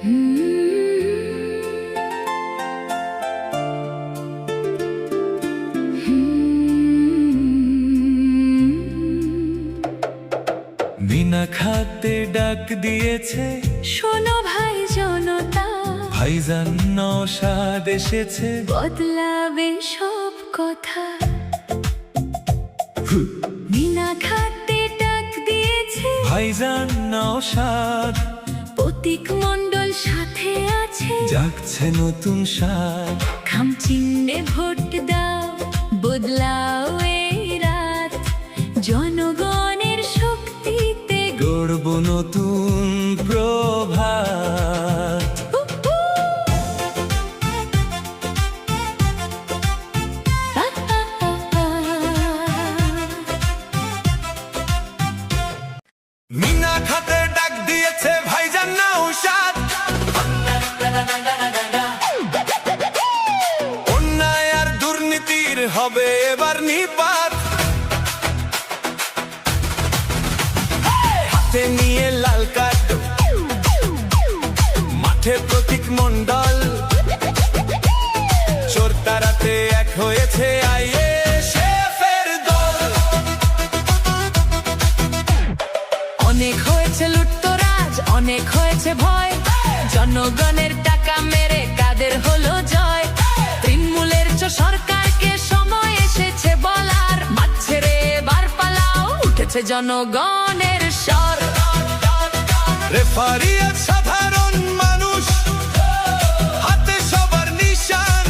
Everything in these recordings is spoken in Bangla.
বিনা খাতে ডাক দিয়েছে, শোনো ভাই জনতা, ভাইজান নওশাদ এসেছে, বদলাবে সব কথা। বিনা খাতে ডাক দিয়েছে, ভাইজান নওশাদ, প্রতীক মণ্ডল সাথে আছে, জাগছে নতুন স্বাদ। খাম চিহ্নে ভোট দাও, বদলাও এই রাত, জনগণের শক্তিতে গড়ব নতুন প্রভাত। মিনা খাতে ডাক দিয়েছে, ভাইজান নওশাদ, অন্যায় আর দুর্নীতির হবে এবার নিপাত। হাতে নিয়ে লাল কার্ড, মাঠে প্রতীক মণ্ডল, চোর তাড়াতে এক হয়েছে আইএসএফের দল। অনেক হয়েছে লুটতরাজ, অনেক হয়েছে ভয়, জনগণের টাকা মেরে কাদের হলো জয়। তৃণমূলের সরকারকে সময় এসেছে বলার, মাঠ ছেড়ে এবার পালাও, উঠেছে জনগণের স্বর। রেফারি আর সাধারণ মানুষ, হাতে সবার নিশান,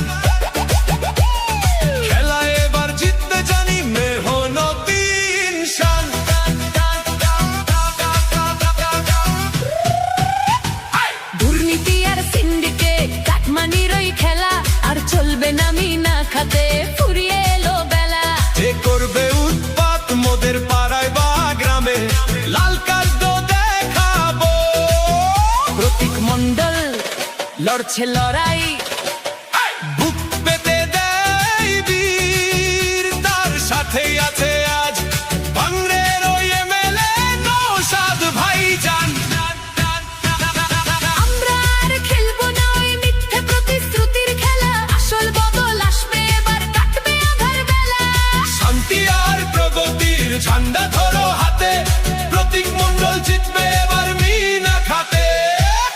খেলা এবার জিততে জানি মেহনতি ইনসান। দুর্নীতি আর সিন্ডিকেট কাটমানির ওই খেলা, আর চলবে না মিনা খাতে, ফুরিয়ে এলো বেলা। যে করবে উৎপাত মোদের পাড়ায় বা গ্রামে, লাল কার্ড দেখাবো। প্রতীক মণ্ডল লড়ছে লড়াই, বুক পেতে দেয় বীর, তার সাথেই আছে আজ বাংলার ওই এমএলএ নওশাদ ভাইজান। আমরা আর খেলবো না ওই মিথ্যে প্রতিশ্রুতির খেলা, আসল বদল আসবে এবার, কাটবে আঁধার বেলা। শান্তি আর প্রগতির ঝান্ডা ধরো হাতে, প্রতীক মণ্ডল জিতবে এবার মিনা খাতে।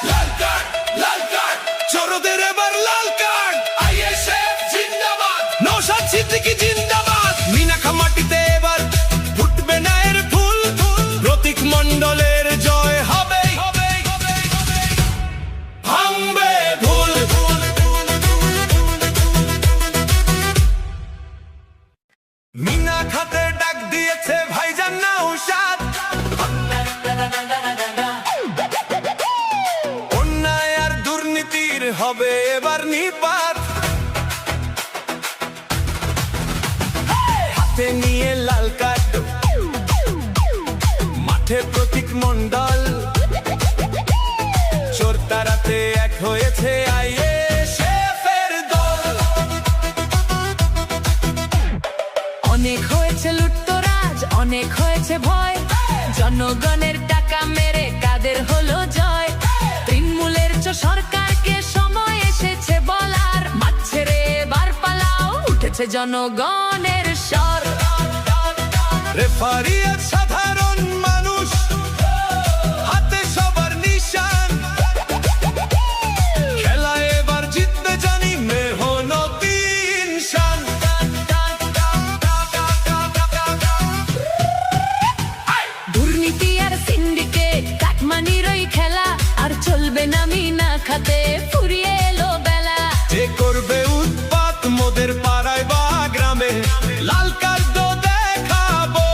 লাল কার্ড, লাল কার্ড, চোরদের এবার লাল কার্ড। আইএসএফ জিন্দাবাদ, নওশাদ সিদ্দিকী জিন্দাবাদ। মিনাখা মাটিতে এবার ফুটবে না এর ফুল, প্রতীক মণ্ডলের জয় হবে, ভাঙবে ভুল। মিনা খাতে ডাক দিয়েছে, ভাইজান নওশাদ, অন্যায় আর দুর্নীতির হবে এবার নিপাত। হাতে নিয়ে লাল কার্ড, মাঠে প্রতীক মণ্ডল, চোর তাড়াতে এক হয়েছে আইএসএফের দল। অনেক হয়েছে লুটতরাজ, অনেক হয়েছে ভয়, জনগণের টাকা মেরে কাদের হলো জয়। তৃণমূলের সরকারকে সময় এসেছে বলার, মাঠ ছেড়ে এবার পালাও, উঠেছে জনগণের স্বর। রেফারি আর সাধারণ মানুষ, হাতে সবার নিশান, খেলা এবার জিততে জানি মেহনতি ইনসান। দুর্নীতি আর সিন্ডিকেট কাটমানির ওই খেলা, আর চলবে না মিনা খাতে, ফুরিয়ে এলো বেলা। যে করবে উৎপাত মোদের পাড়ায় বা গ্রামে, লাল কার্ড দেখাবো।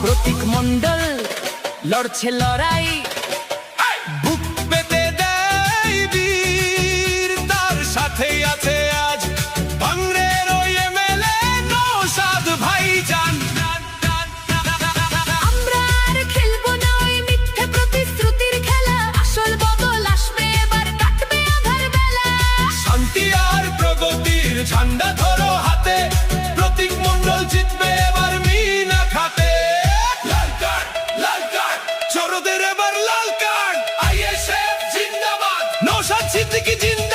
প্রতীক মণ্ডল লড়ছে লড়াই, বুক পেতে দেয় বীর, তার সাথেই আছে আজ বাংলার ওই এমএলএ নওশাদ ভাইজান। আমরা আর খেলবো না ওই মিথ্যে প্রতিশ্রুতির খেলা, আসল বদল আসবে এবার, কাটবে আঁধার বেলা। শান্তি আর প্রগতির ঝান্ডা ধরো হাতে, প্রতীক মণ্ডল জিতবে এবার মিনা খাতে। লাল কার্ড, লাল কার্ড, চোরদের এবার সিদ্দিকী জিন্দাবাদ